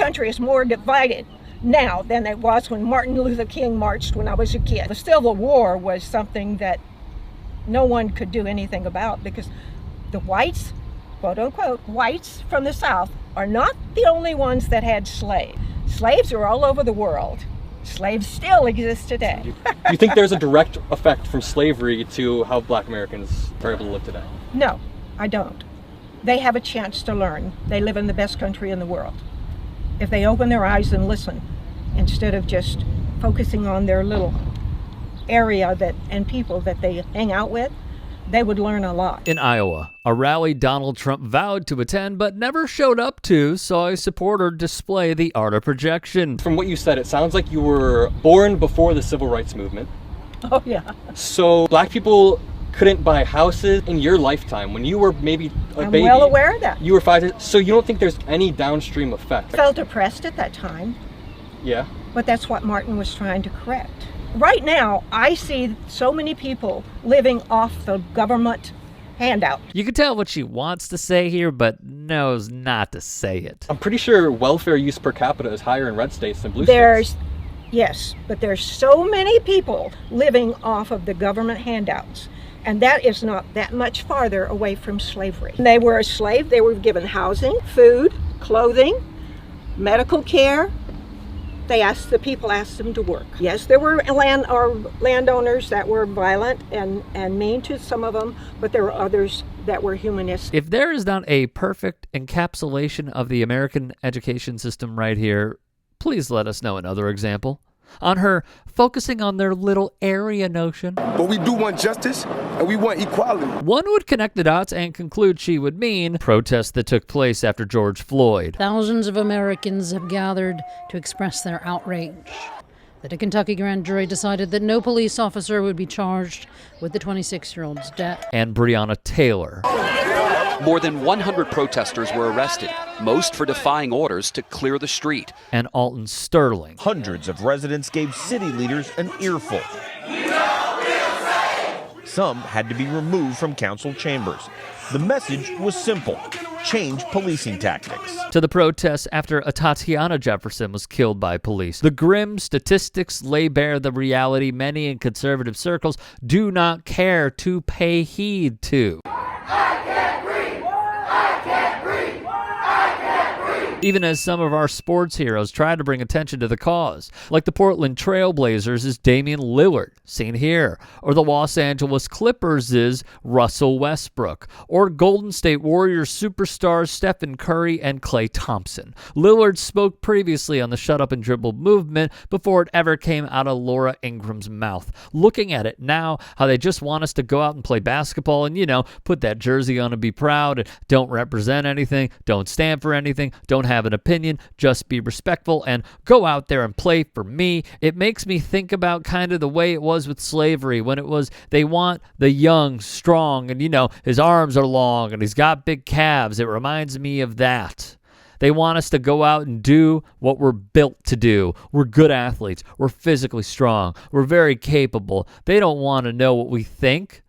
country is more divided now than it was when Martin Luther King marched when I was a kid. The Civil War was something that no one could do anything about because the whites, quote unquote, whites from the South are not the only ones that had slaves. Slaves are all over the world. Slaves still exist today. Do you think there's a direct effect from slavery to how Black Americans are able to live today? No, I don't. They have a chance to learn. They live in the best country in the world. If they open their eyes and listen, instead of just focusing on their little area and people that they hang out with, they would learn a lot. In Iowa, a rally Donald Trump vowed to attend but never showed up to saw a supporter display the art of projection. From what you said, it sounds like you were born before the Civil Rights Movement. Oh, yeah. So Black people couldn't buy houses in your lifetime when you were maybe a baby. I'm well aware of that. You were 5, so you don't think there's any downstream effect? I felt oppressed at that time. Yeah. But that's what Martin was trying to correct. Right now, I see so many people living off the government handout. You can tell what she wants to say here, but knows not to say it. I'm pretty sure welfare use per capita is higher in red states than blue states. Yes, but there's so many people living off of the government handouts. And that is not that much farther away from slavery. When they were a slave, they were given housing, food, clothing, medical care. The people asked them to work. Yes, there were landowners that were violent and mean to some of them, but there were others that were humanistic. If there is not a perfect encapsulation of the American education system right here, please let us know another example. On her focusing on their little area notion. But we do want justice and we want equality. One would connect the dots and conclude she would mean protests that took place after George Floyd. Thousands of Americans have gathered to express their outrage that a Kentucky grand jury decided that no police officer would be charged with the 26-year-old's death. And Breonna Taylor. More than 100 protesters were arrested, most for defying orders to clear the street. And Alton Sterling. Hundreds of residents gave city leaders an earful. Some had to be removed from council chambers. The message was simple: change policing tactics. To the protests after a Tatiana Jefferson was killed by police. The grim statistics lay bare the reality many in conservative circles do not care to pay heed to. Even as some of our sports heroes try to bring attention to the cause, like the Portland Trail Blazers' Damian Lillard, seen here, or the Los Angeles Clippers' Russell Westbrook, or Golden State Warriors superstars Stephen Curry and Klay Thompson. Lillard spoke previously on the shut up and dribble movement before it ever came out of Laura Ingram's mouth. Looking at it now, how they just want us to go out and play basketball and, put that jersey on and be proud and don't represent anything, don't stand for anything, don't have an opinion, just be respectful and go out there and play for me. It makes me think about kind of the way it was with slavery when it was they want the young, strong, and his arms are long and he's got big calves. It reminds me of that. They want us to go out and do what we're built to do. We're good athletes. We're physically strong. We're very capable. They don't want to know what we think.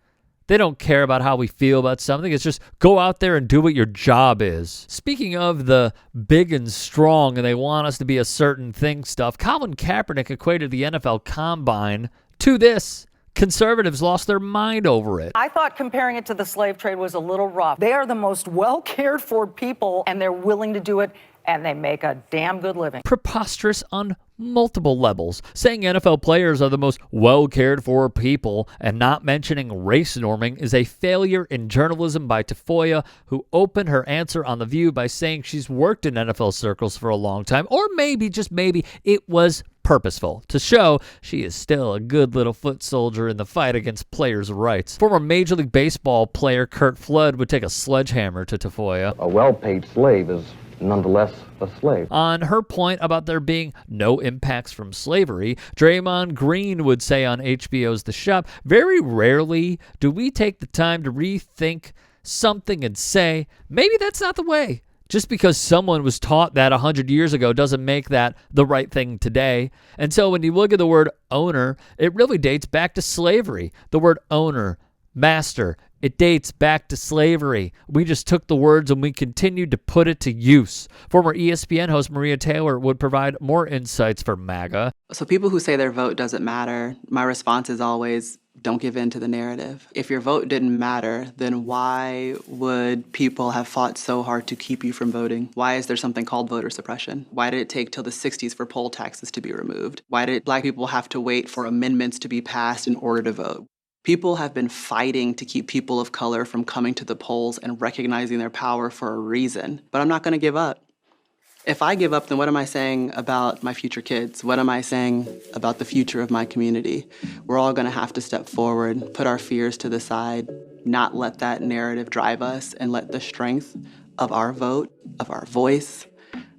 They don't care about how we feel about something. It's just go out there and do what your job is. Speaking of the big and strong and they want us to be a certain thing stuff, Colin Kaepernick equated the NFL Combine to this. Conservatives lost their mind over it. I thought comparing it to the slave trade was a little rough. They are the most well-cared for people, and they're willing to do it, and they make a damn good living. Preposterous on multiple levels. Saying NFL players are the most well-cared-for people and not mentioning race norming is a failure in journalism by Tafoya, who opened her answer on The View by saying she's worked in NFL circles for a long time, or maybe, just maybe, it was purposeful to show she is still a good little foot soldier in the fight against players' rights. Former Major League Baseball player Curt Flood would take a sledgehammer to Tafoya. A well-paid slave is nonetheless a slave. On her point about there being no impacts from slavery, Draymond Green would say on HBO's The Shop, very rarely do we take the time to rethink something and say, maybe that's not the way. Just because someone was taught that 100 years ago doesn't make that the right thing today. And so when you look at the word owner, it really dates back to slavery. The word owner, master, It dates back to slavery. We just took the words and we continued to put it to use. Former ESPN host Maria Taylor would provide more insights for MAGA. So people who say their vote doesn't matter, my response is always, don't give in to the narrative. If your vote didn't matter, then why would people have fought so hard to keep you from voting? Why is there something called voter suppression? Why did it take till the 60s for poll taxes to be removed? Why did Black people have to wait for amendments to be passed in order to vote? People have been fighting to keep people of color from coming to the polls and recognizing their power for a reason. But I'm not going to give up. If I give up, then what am I saying about my future kids? What am I saying about the future of my community? We're all going to have to step forward, put our fears to the side, not let that narrative drive us, and let the strength of our vote, of our voice,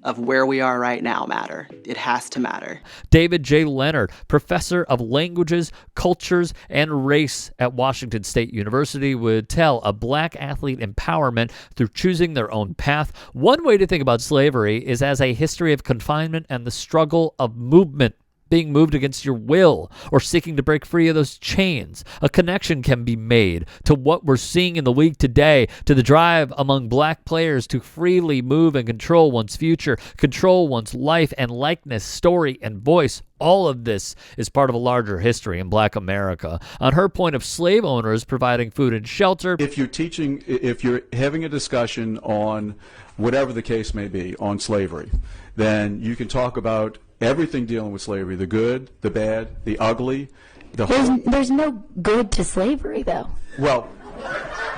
of where we are right now matter. It has to matter. David J. Leonard, professor of languages, cultures, and race at Washington State University, would tell of Black athlete empowerment through choosing their own path. One way to think about slavery is as a history of confinement and the struggle of movement, being moved against your will or seeking to break free of those chains. A connection can be made to what we're seeing in the league today, to the drive among Black players to freely move and control one's future, control one's life and likeness, story, and voice. All of this is part of a larger history in Black America. On her point of slave owners providing food and shelter. If you're having a discussion on whatever the case may be on slavery, then you can talk about everything dealing with slavery, the good, the bad, the ugly. There's no good to slavery, though. Well,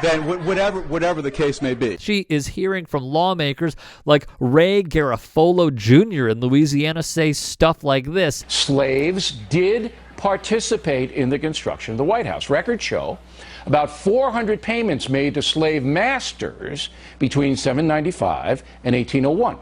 then whatever the case may be. She is hearing from lawmakers like Ray Garofalo Jr. in Louisiana say stuff like this. Slaves did participate in the construction of the White House. Records show about 400 payments made to slave masters between 795 and 1801.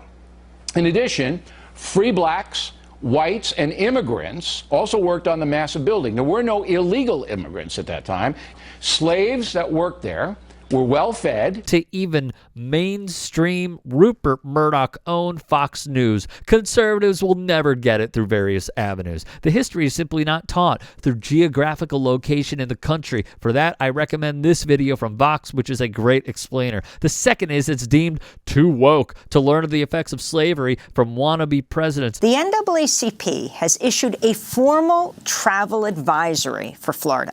In addition, free blacks, whites, and immigrants also worked on the massive building. There were no illegal immigrants at that time. Slaves that worked there were well fed. To even mainstream Rupert Murdoch-owned Fox News, conservatives will never get it through various avenues. The history is simply not taught through geographical location in the country. For that, I recommend this video from Vox, which is a great explainer. The second is it's deemed too woke to learn of the effects of slavery from wannabe presidents. The NAACP has issued a formal travel advisory for Florida.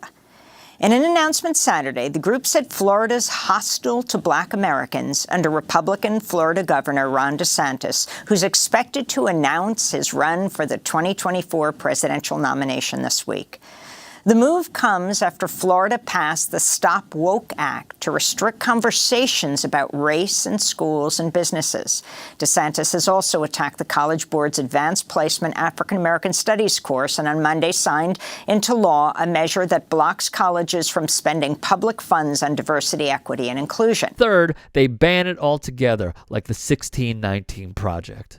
In an announcement Saturday, the group said Florida's hostile to Black Americans under Republican Florida Governor Ron DeSantis, who's expected to announce his run for the 2024 presidential nomination this week. The move comes after Florida passed the Stop Woke Act to restrict conversations about race in schools and businesses. DeSantis has also attacked the College Board's Advanced Placement African American Studies course and on Monday signed into law a measure that blocks colleges from spending public funds on diversity, equity, and inclusion. Third, they ban it altogether, like the 1619 Project.